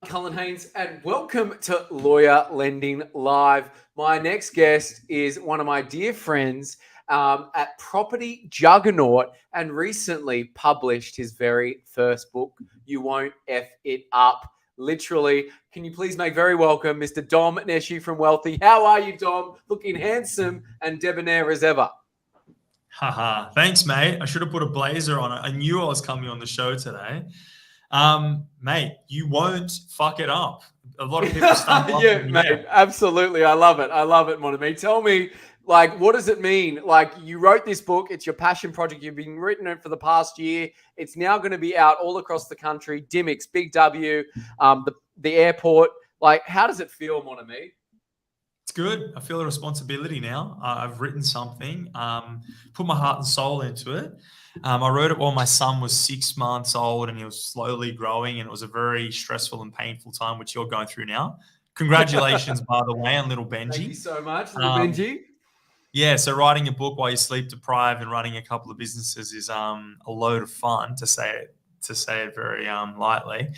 Cullen Haynes, and welcome to Lawyer Lending Live. My next guest is one of my dear friends at Property Juggernaut and recently published his very first book, You Won't F It Up. Literally, can you please make very welcome Mr. Dom Nesci from Wealthi. How are you, Dom? Looking handsome and debonair as ever. Haha, thanks, mate. I should have put a blazer on it. I knew I was coming on the show today. Mate, you won't fuck it up. A lot of people stumble Yeah, mate, absolutely. I love it. I love it, Monami. Tell me, what does it mean? You wrote this book. It's your passion project. You've been written it for the past year. It's now going to be out all across the country. Dimmicks, Big W, the airport. How does it feel, Monami? It's good. I feel a responsibility now. I've written something, put my heart and soul into it. I wrote it while my son was 6 months old and he was slowly growing, and it was a very stressful and painful time, which you're going through now. Congratulations, by the way, on little Benji. Thank you so much, little Benji. Yeah, so writing a book while you're sleep deprived and running a couple of businesses is a load of fun, to say it very lightly.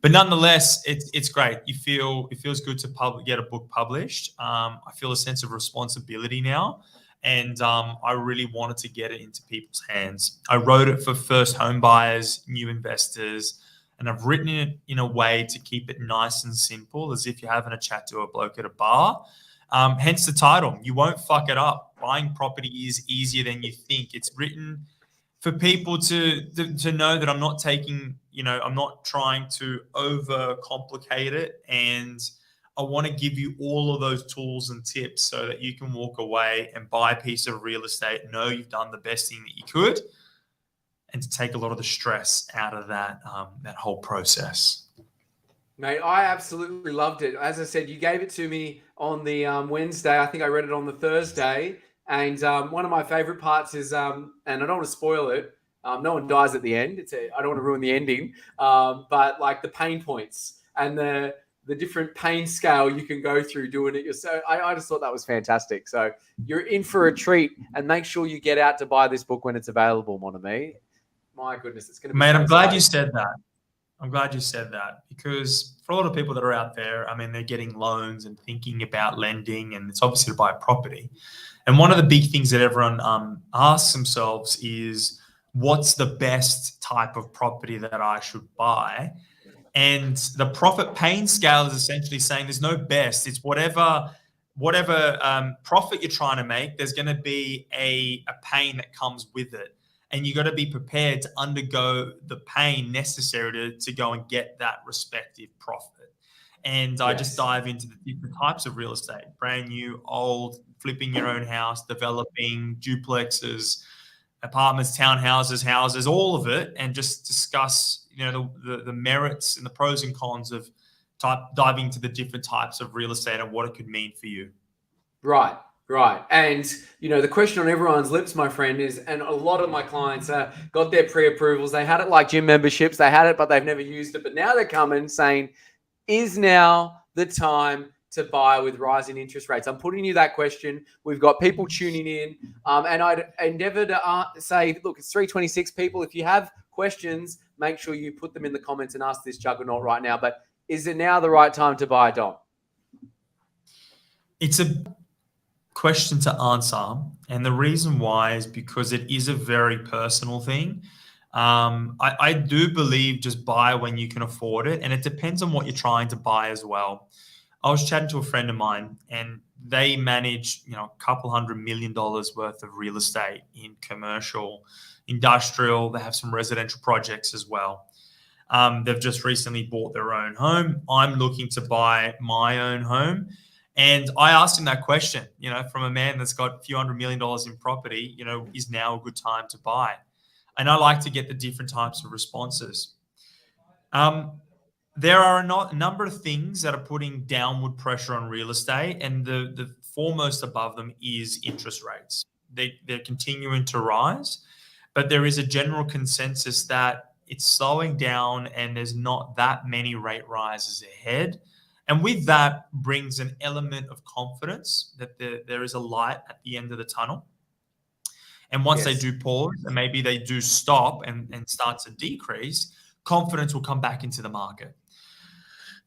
But nonetheless, it's great. It feels good to get a book published. I feel a sense of responsibility now, and I really wanted to get it into people's hands. I wrote it for first home buyers, new investors, and I've written it in a way to keep it nice and simple, as if you're having a chat to a bloke at a bar. Hence the title, You Won't Fuck It Up. Buying property is easier than you think. It's written for people to know that I'm not I'm not trying to overcomplicate it. And I want to give you all of those tools and tips so that you can walk away and buy a piece of real estate, know you've done the best thing that you could, and to take a lot of the stress out of that whole process. Mate, I absolutely loved it. As I said, you gave it to me on the Wednesday. I think I read it on the Thursday. And one of my favorite parts is, and I don't want to spoil it, no one dies at the end. I don't want to ruin the ending, but the pain points and the different pain scale you can go through doing it yourself. I just thought that was fantastic. So you're in for a treat, and make sure you get out to buy this book when it's available, mon ami. My goodness, it's going to be Mate, I'm glad you said that. I'm glad you said that, because for a lot of people that are out there, they're getting loans and thinking about lending, and it's obviously to buy a property. And one of the big things that everyone asks themselves is, what's the best type of property that I should buy? And the profit pain scale is essentially saying there's no best. It's whatever profit you're trying to make, there's going to be a pain that comes with it. And you got to be prepared to undergo the pain necessary to go and get that respective profit. And I just dive into the different types of real estate: brand new, old, flipping your own house, developing, duplexes, apartments, townhouses, houses, all of it, and just discuss, the merits and the pros and cons of diving into the different types of real estate and what it could mean for you. Right. And, the question on everyone's lips, my friend, is, and a lot of my clients got their pre-approvals. They had it like gym memberships. They had it, but they've never used it. But now they're coming saying, is now the time to buy with rising interest rates? I'm putting you that question. We've got people tuning in. And I'd endeavor to say, look, it's 326 people. If you have questions, make sure you put them in the comments and ask this juggernaut right now. But is it now the right time to buy, Dom? It's a question to answer, and the reason why is because it is a very personal thing. I do believe just buy when you can afford it, and it depends on what you're trying to buy as well. I was chatting to a friend of mine, and they manage a couple $100 million worth of real estate in commercial, industrial. They have some residential projects as well. They've just recently bought their own home. I'm looking to buy my own home. And I asked him that question, from a man that's got a few $100 million in property, is now a good time to buy? And I like to get the different types of responses. There are a number of things that are putting downward pressure on real estate, and the foremost above them is interest rates. They're continuing to rise, but there is a general consensus that it's slowing down and there's not that many rate rises ahead. And with that brings an element of confidence that there is a light at the end of the tunnel. And once they do pause and maybe they do stop and start to decrease, confidence will come back into the market.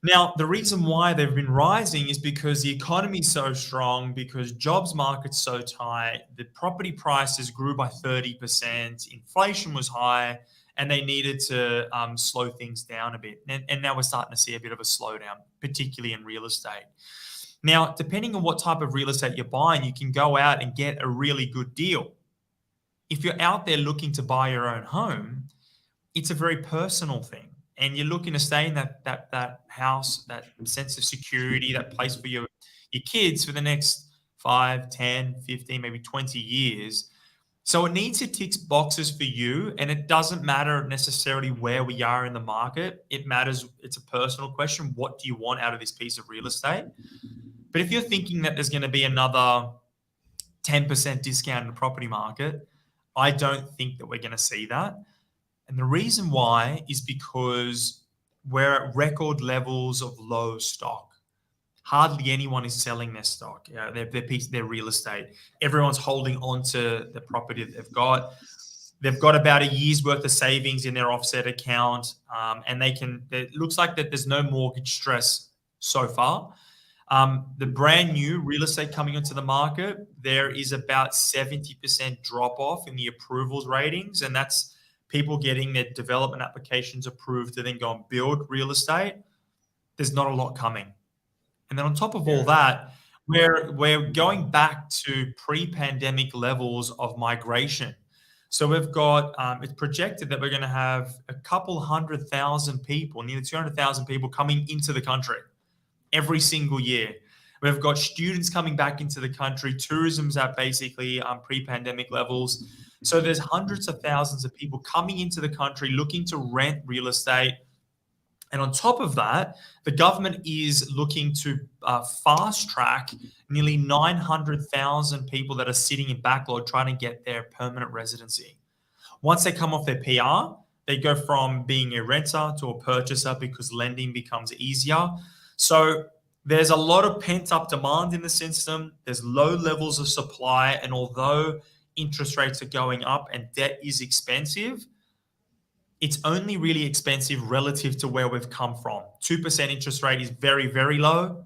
Now, the reason why they've been rising is because the economy is so strong, because jobs market's so tight, the property prices grew by 30%, inflation was high, and they needed to slow things down a bit. And now we're starting to see a bit of a slowdown, particularly in real estate. Now, depending on what type of real estate you're buying, you can go out and get a really good deal. If you're out there looking to buy your own home, it's a very personal thing. And you're looking to stay in that house, that sense of security, that place for your kids for the next 5, 10, 15, maybe 20 years. So it needs to tick boxes for you, and it doesn't matter necessarily where we are in the market. It matters. It's a personal question. What do you want out of this piece of real estate? But if you're thinking that there's going to be another 10% discount in the property market, I don't think that we're going to see that. And the reason why is because we're at record levels of low stock. Hardly anyone is selling their stock, their real estate. Everyone's holding on to the property that they've got. They've got about a year's worth of savings in their offset account, and it looks like that there's no mortgage stress so far. The brand new real estate coming onto the market, there is about 70% drop off in the approvals ratings, and that's people getting their development applications approved to then go and build real estate. There's not a lot coming. And then on top of all that, we're going back to pre-pandemic levels of migration. So we've got, it's projected that we're going to have a couple 100,000 people, nearly 200,000 people coming into the country every single year. We've got students coming back into the country. Tourism's at basically pre-pandemic levels. So there's hundreds of thousands of people coming into the country looking to rent real estate. And on top of that, the government is looking to fast track nearly 900,000 people that are sitting in backlog trying to get their permanent residency. Once they come off their PR, they go from being a renter to a purchaser because lending becomes easier. So there's a lot of pent-up demand in the system. There's low levels of supply. And although interest rates are going up and debt is expensive, it's only really expensive relative to where we've come from. 2% interest rate is very, very low.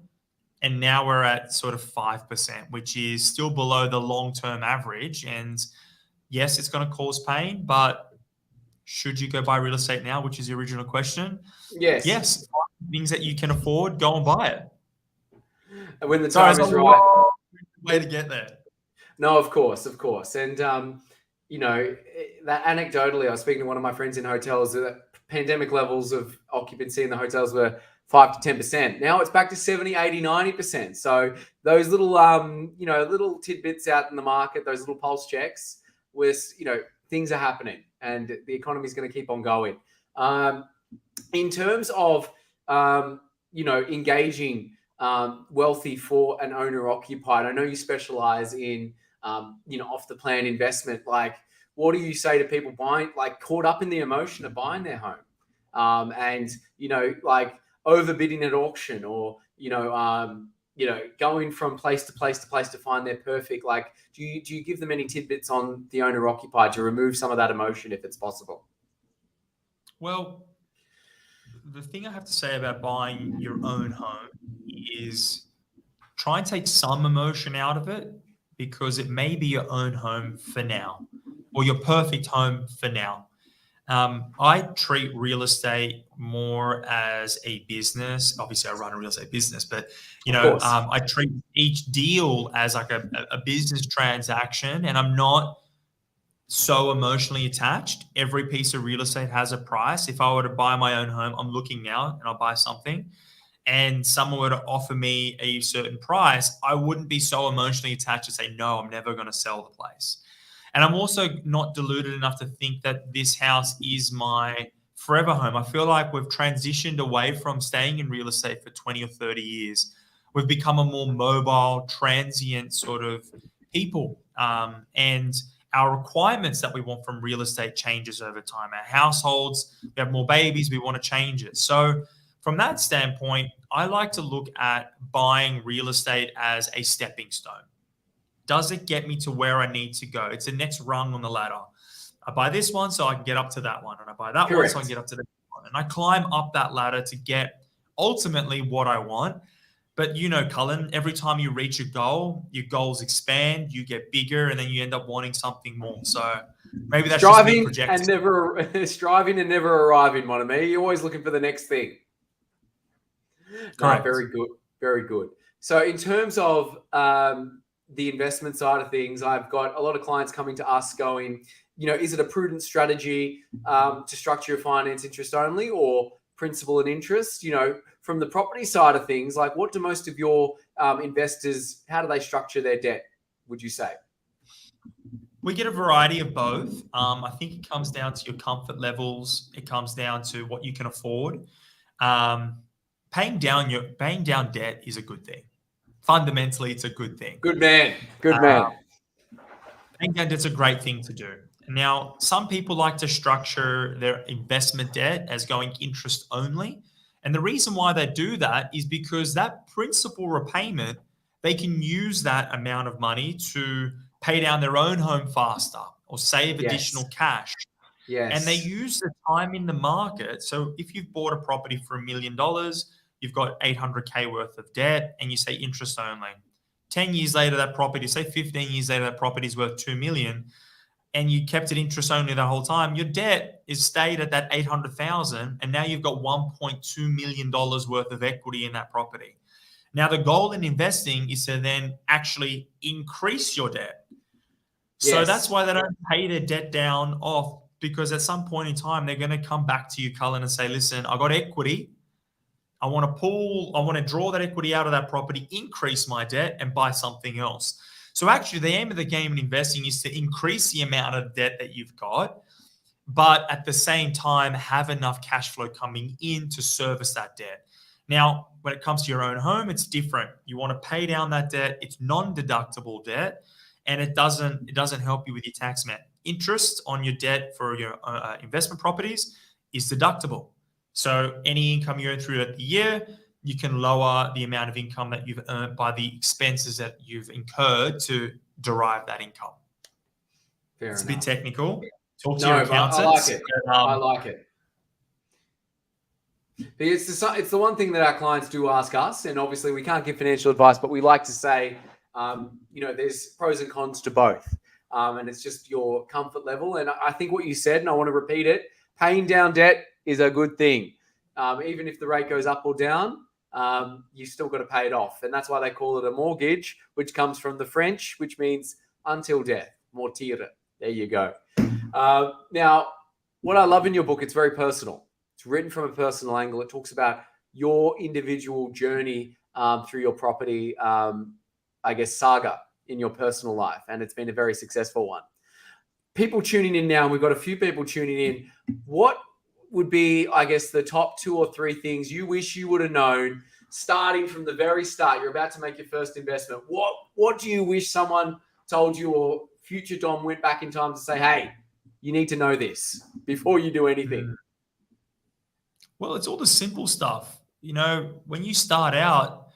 And now we're at sort of 5%, which is still below the long-term average. And yes, it's going to cause pain, but should you go buy real estate now, which is the original question? Yes. Yes. Things that you can afford, go and buy it. And when the time is right. Way to get there. No, of course. And, that anecdotally, I was speaking to one of my friends in hotels, that pandemic levels of occupancy in the hotels were 5 to 10%. Now it's back to 70, 80, 90%. So those little, little tidbits out in the market, those little pulse checks things are happening and the economy is going to keep on going. In terms of, engaging Wealthi for an owner occupied, I know you specialize in, off the plan investment. Like, what do you say to people buying, like caught up in the emotion of buying their home, and, overbidding at auction or, going from place to place to find their perfect, like, do you give them any tidbits on the owner occupied to remove some of that emotion if it's possible? Well, the thing I have to say about buying your own home is try and take some emotion out of it, because it may be your own home for now or your perfect home for now. I treat real estate more as a business. Obviously, I run a real estate business, but I treat each deal as like a business transaction, and I'm not so emotionally attached. Every piece of real estate has a price. If I were to buy my own home, I'm looking now and I'll buy something, and someone were to offer me a certain price, I wouldn't be so emotionally attached to say, no, I'm never going to sell the place. And I'm also not deluded enough to think that this house is my forever home. I feel like we've transitioned away from staying in real estate for 20 or 30 years. We've become a more mobile, transient sort of people. And our requirements that we want from real estate changes over time. Our households, we have more babies, we want to change it. So from that standpoint, I like to look at buying real estate as a stepping stone. Does it get me to where I need to go? It's the next rung on the ladder. I buy this one so I can get up to that one, and I buy that one so I can get up to that one. And I climb up that ladder to get ultimately what I want. But Cullen, every time you reach a goal, your goals expand, you get bigger, and then you end up wanting something more. So maybe that's just me projecting. Striving and never arriving, mon ami. You're always looking for the next thing. Correct. No, very good. Very good. So in terms of the investment side of things, I've got a lot of clients coming to us going, is it a prudent strategy to structure your finance interest only or principal and interest? From the property side of things, like what do most of your investors, how do they structure their debt, would you say? We get a variety of both. I think it comes down to your comfort levels. It comes down to what you can afford. Paying down debt is a good thing. Fundamentally, it's a good thing. Good man. Good man. Paying down debt's a great thing to do. Now, some people like to structure their investment debt as going interest only. And the reason why they do that is because that principal repayment, they can use that amount of money to pay down their own home faster or save additional cash. Yes. And they use the time in the market. So if you've bought a property for $1 million, you've got 800K worth of debt, and you say interest only. 10 years later, that property, say 15 years later, that property is worth 2 million, and you kept it interest only the whole time. Your debt is stayed at that 800,000, and now you've got $1.2 million worth of equity in that property. Now, the goal in investing is to then actually increase your debt. So that's why they don't pay their debt down off, because at some point in time, they're going to come back to you, Cullen, and say, listen, I got equity. I want to draw that equity out of that property, increase my debt, and buy something else. So actually, the aim of the game in investing is to increase the amount of debt that you've got, but at the same time, have enough cash flow coming in to service that debt. Now, when it comes to your own home, it's different. You want to pay down that debt. It's non-deductible debt, and it doesn't help you with your tax man. Interest on your debt for your investment properties is deductible. So any income you earn through the year, you can lower the amount of income that you've earned by the expenses that you've incurred to derive that income. It's a bit technical. Talk to your accountants. I like it. It's the one thing that our clients do ask us, and obviously we can't give financial advice, but we like to say, there's pros and cons to both. And it's just your comfort level. And I think what you said, and I want to repeat it, paying down debt is a good thing. Even if the rate goes up or down, you still got to pay it off. And that's why they call it a mortgage, which comes from the French, which means until death, mortire. There you go. Now, what I love in your book, it's very personal. It's written from a personal angle. It talks about your individual journey through your property, saga in your personal life. And it's been a very successful one. People tuning in now, and we've got a few people tuning in. What would be, the top 2 or 3 things you wish you would have known starting from the very start? You're about to make your first investment. What do you wish someone told you, or future Dom went back in time to say, hey, you need to know this before you do anything? Well, it's all the simple stuff. When you start out,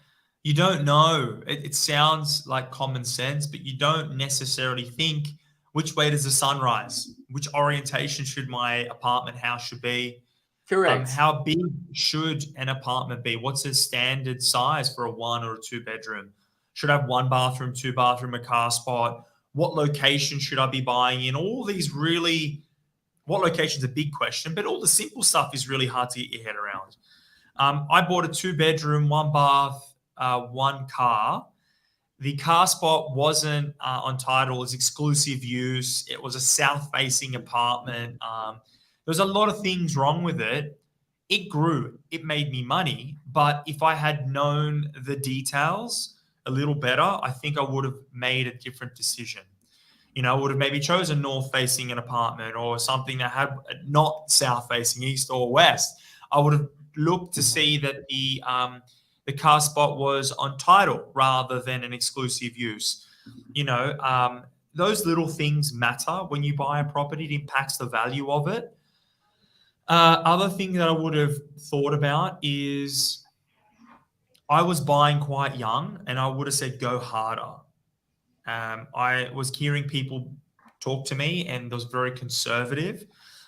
you don't know. It sounds like common sense, but you don't necessarily think, which way does the sun rise? Which orientation should my apartment house should be? Correct. How big should an apartment be? What's the standard size for a 1 or a 2 bedroom? Should I have 1 bathroom, 2 bathroom, a car spot? What location should I be buying in? All these what location is a big question, but all the simple stuff is really hard to get your head around. I bought a 2 bedroom, 1 bath, 1 car. The car spot wasn't on title as exclusive use. It was a south-facing apartment. There was a lot of things wrong with it. It grew. It made me money. But if I had known the details a little better, I think I would have made a different decision. I would have maybe chosen north-facing an apartment, or something that had not south-facing, east or west. I would have looked to see that the car spot was on title rather than an exclusive use. Those little things matter when you buy a property. It impacts the value of it. Other thing that I would have thought about is I was buying quite young, and I would have said, go harder. I was hearing people talk to me, and it was very conservative.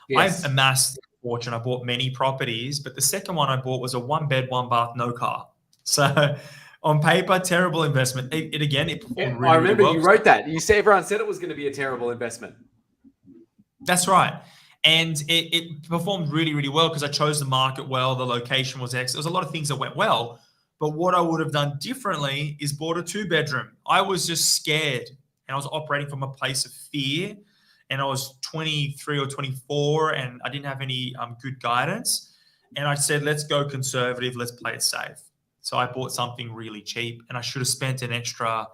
Yes. I've amassed fortune. I bought many properties, but the second one I bought was a 1 bed, 1 bath, no car. So on paper, terrible investment. It performed I really, really remember well. you wrote that. Everyone said it was going to be a terrible investment. That's right. And it performed really, really well because I chose the market well. The location was excellent. There was a lot of things that went well. But what I would have done differently is bought a 2-bedroom. I was just scared and I was operating from a place of fear. And I was 23 or 24 and I didn't have any good guidance. And I said, let's go conservative. Let's play it safe. So I bought something really cheap and I should have spent an extra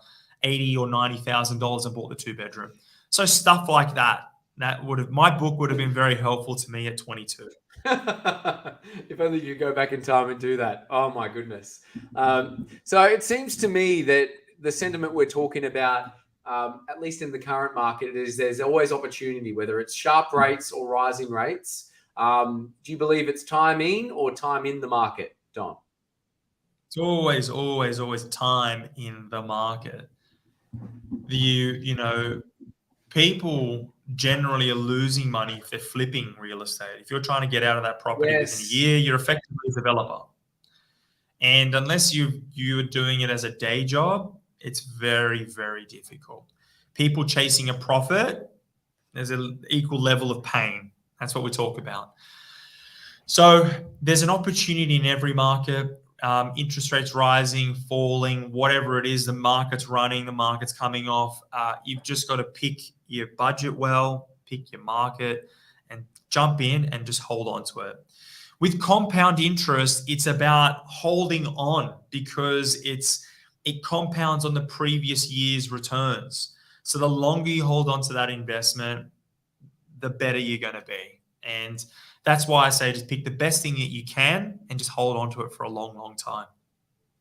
$80,000 or $90,000 and bought the 2-bedroom. So stuff like that. My book would have been very helpful to me at 22. If only you could go back in time and do that. Oh my goodness. So it seems to me that the sentiment we're talking about, at least in the current market, is there's always opportunity, whether it's sharp rates or rising rates. Do you believe it's time in or time in the market, Dom? It's always, always, always time in the market. People generally are losing money if they're flipping real estate. If you're trying to get out of that property within a year, you're effectively a developer. And unless you're doing it as a day job, it's very, very difficult. People chasing a profit, there's an equal level of pain. That's what we talk about. So there's an opportunity in every market. Interest rates rising, falling, whatever it is, the market's running, the market's coming off. You've just got to pick your budget well, pick your market, and jump in and just hold on to it. With compound interest, it's about holding on because it compounds on the previous year's returns. So the longer you hold on to that investment, the better you're going to be. And that's why I say just pick the best thing that you can and just hold on to it for a long, long time.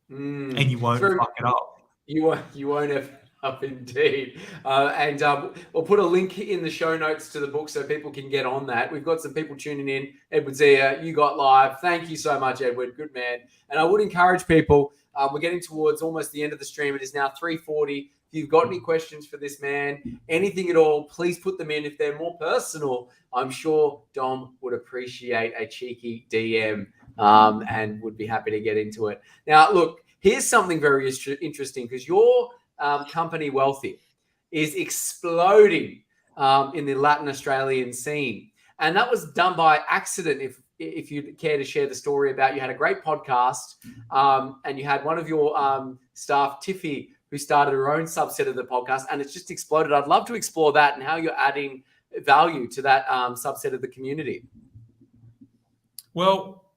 And you won't fuck it up. You won't have up indeed. We'll put a link in the show notes to the book so people can get on that. We've got some people tuning in. Edward Zia, you got live. Thank you so much, Edward. Good man. And I would encourage people, we're getting towards almost the end of the stream. It is now 3:40. If you've got any questions for this man, anything at all, please put them in. If they're more personal, I'm sure Dom would appreciate a cheeky DM and would be happy to get into it. Now, look, here's something very interesting because your company, Wealthi, is exploding in the Latin Australian scene. And that was done by accident, if you'd care to share the story about you had a great podcast and you had one of your staff, Tiffy, who started her own subset of the podcast, and it's just exploded. I'd love to explore that and how you're adding value to that subset of the community. Well,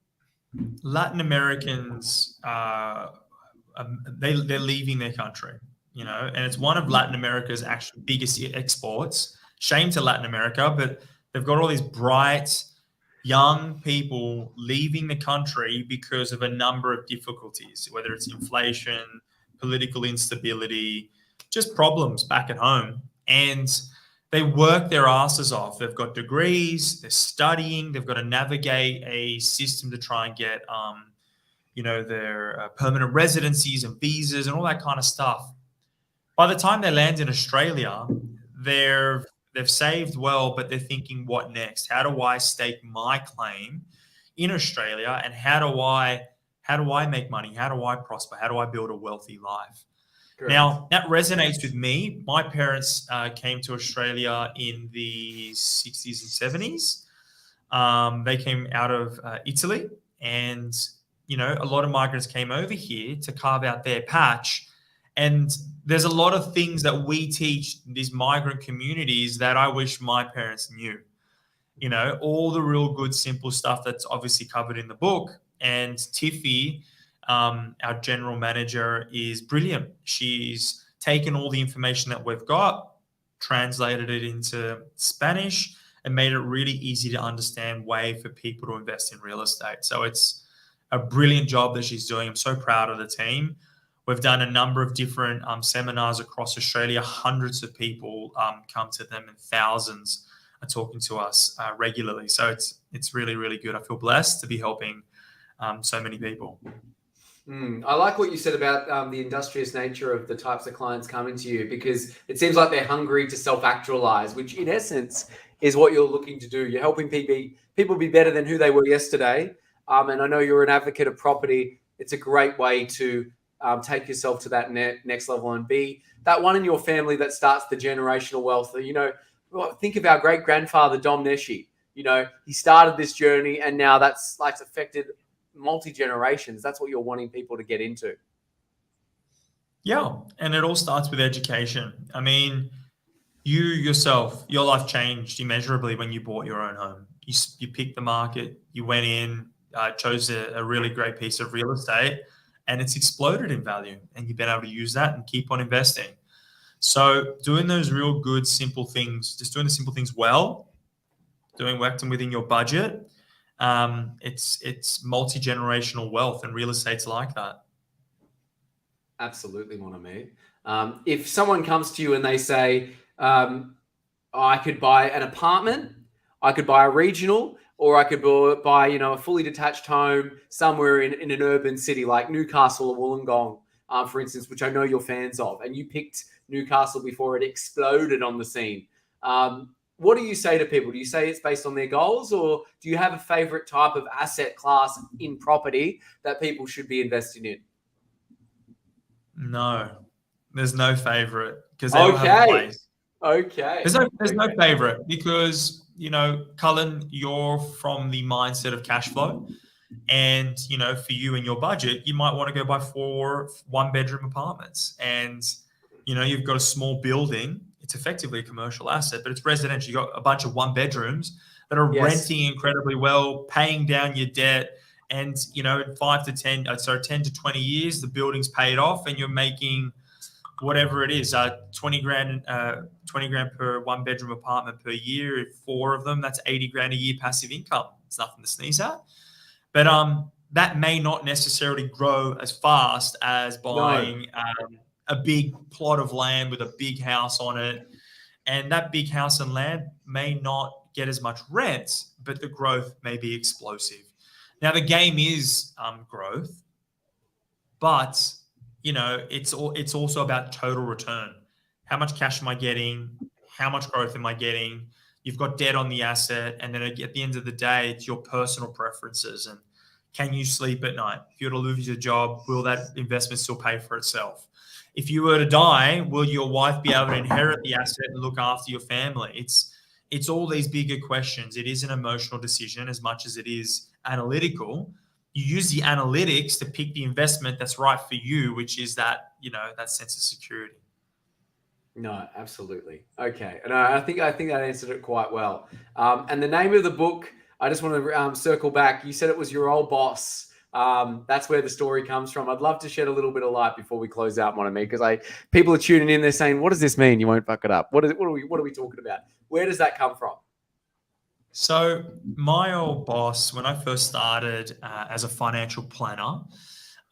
Latin Americans, they're leaving their country, and it's one of Latin America's actually biggest exports. Shame to Latin America, but they've got all these bright, young people leaving the country because of a number of difficulties, whether it's inflation, political instability, just problems back at home. And they work their asses off. They've got degrees, they're studying, they've got to navigate a system to try and get, their permanent residencies and visas and all that kind of stuff. By the time they land in Australia, they've saved well, but they're thinking, what next? How do I stake my claim in Australia? And how do I make money? How do I prosper? How do I build a wealthy life? Correct. Now, that resonates with me. My parents came to Australia in the 60s and 70s. They came out of Italy, and a lot of migrants came over here to carve out their patch. And there's a lot of things that we teach these migrant communities that I wish my parents knew. All the real good, simple stuff that's obviously covered in the book. And Tiffy, our general manager, is brilliant. She's taken all the information that we've got, translated it into Spanish, and made it really easy to understand way for people to invest in real estate. So it's a brilliant job that she's doing. I'm so proud of the team. We've done a number of different seminars across Australia. Hundreds of people come to them, and thousands are talking to us regularly. So it's really, really good. I feel blessed to be helping so many people. I like what you said about the industrious nature of the types of clients coming to you, because it seems like they're hungry to self-actualize, which in essence is what you're looking to do. You're helping people be better than who they were yesterday. And I know you're an advocate of property. It's a great way to take yourself to that next level and be that one in your family that starts the generational wealth. Think of our great grandfather, Dom Nesci. He started this journey, and now that's affected multi-generations. That's what you're wanting people to get into. Yeah, and it all starts with education. I mean, you yourself, your life changed immeasurably when you bought your own home. You picked the market, you went in, chose a really great piece of real estate, and it's exploded in value. And you've been able to use that and keep on investing. So doing those real good, simple things, just doing the simple things well, working within your budget, it's multi-generational wealth, and real estate's like that. Absolutely, mon ami. If someone comes to you and they say, I could buy an apartment, I could buy a regional, or I could buy a fully detached home somewhere in an urban city like Newcastle or Wollongong, for instance, which I know you're fans of, and you picked Newcastle before it exploded on the scene. What do you say to people? Do you say it's based on their goals, or do you have a favorite type of asset class in property that people should be investing in? No, there's no favorite, because they all have a place. Okay. There's no favorite, because, Cullen, you're from the mindset of cash flow. And, for you and your budget, you might want to go buy 4 one-bedroom apartments. And, you've got a small building. It's effectively a commercial asset, but it's residential. You've got a bunch of one-bedrooms that are renting incredibly well, paying down your debt. And, in 10 to 20 years, the building's paid off and you're making whatever it is, 20 grand per one-bedroom apartment per year. If 4 of them, that's 80 grand a year passive income. It's nothing to sneeze at. But that may not necessarily grow as fast as buying a big plot of land with a big house on it. And that big house and land may not get as much rent, but the growth may be explosive. Now, the game is growth, but, it's also about total return. How much cash am I getting? How much growth am I getting? You've got debt on the asset, and then at the end of the day, it's your personal preferences. And can you sleep at night? If you were to lose your job, will that investment still pay for itself? If you were to die, will your wife be able to inherit the asset and look after your family? It's all these bigger questions. It is an emotional decision as much as it is analytical. You use the analytics to pick the investment that's right for you, which is that sense of security. No, absolutely. Okay. And I think that answered it quite well. And the name of the book, I just want to circle back. You said it was Your Old Boss. That's where the story comes from. I'd love to shed a little bit of light before we close out, mon ami, because people are tuning in. They're saying, "What does this mean? You won't fuck it up. What are we talking about? Where does that come from?" So my old boss, when I first started as a financial planner,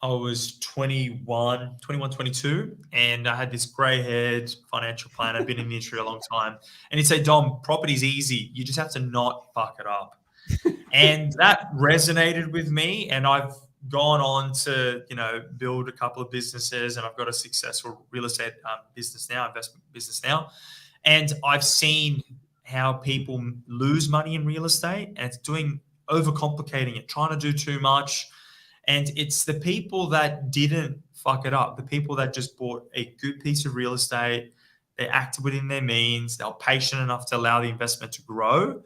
I was 21, 22, and I had this grey-haired financial planner, been in the industry a long time. And he'd say, "Dom, property's easy. You just have to not fuck it up." And that resonated with me. And I've gone on to, build a couple of businesses, and I've got a successful real estate investment business now. And I've seen how people lose money in real estate, and it's overcomplicating it, trying to do too much. And it's the people that didn't fuck it up, the people that just bought a good piece of real estate, they acted within their means, they were patient enough to allow the investment to grow.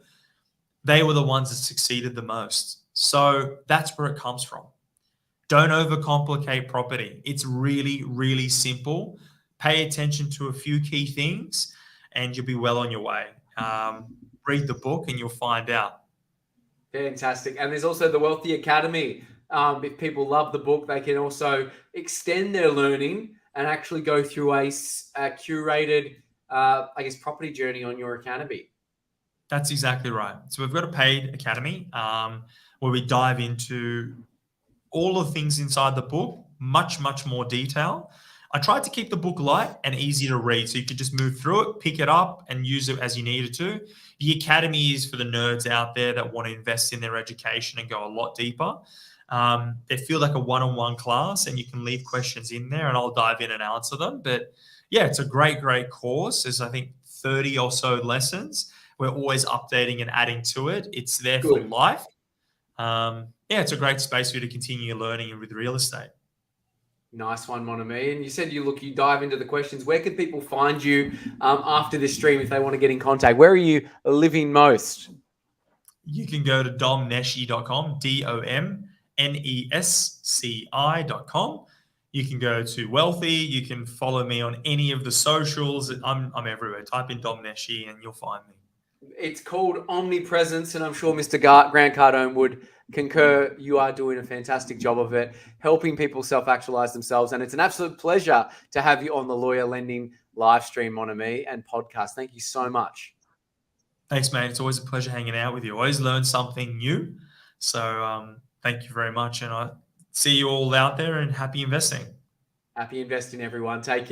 They were the ones that succeeded the most. So that's where it comes from. Don't overcomplicate property. It's really, really simple. Pay attention to a few key things and you'll be well on your way. Read the book and you'll find out. Fantastic. And there's also the Wealthi Academy. If people love the book, they can also extend their learning and actually go through a curated, property journey on your academy. That's exactly right. So we've got a paid academy where we dive into all the things inside the book, much, much more detail. I tried to keep the book light and easy to read, so you could just move through it, pick it up, and use it as you needed to. The academy is for the nerds out there that want to invest in their education and go a lot deeper. They feel like a one-on-one class, and you can leave questions in there, and I'll dive in and answer them. But yeah, it's a great, great course. There's, I think, 30 or so lessons. we're always updating and adding to it. It's there for Good. life. Yeah, it's a great space for you to continue learning with real estate. Nice one, mon ami. And you said you dive into the questions. Where can people find you after this stream if they want to get in contact? Where are you living most? You can go to domnesci.com, DOMNESCI.com. You can go to Wealthi. You can follow me on any of the socials. I'm everywhere. Type in Dom Nesci and you'll find me. It's called omnipresence, and I'm sure Mr. Grant Cardone would concur. You are doing a fantastic job of it, helping people self-actualize themselves. And it's an absolute pleasure to have you on the Lawyer Lending live stream, mon ami, and podcast. Thank you so much. Thanks, mate. It's always a pleasure hanging out with you. I always learn something new. So thank you very much. And I see you all out there, and happy investing. Happy investing, everyone. Take care.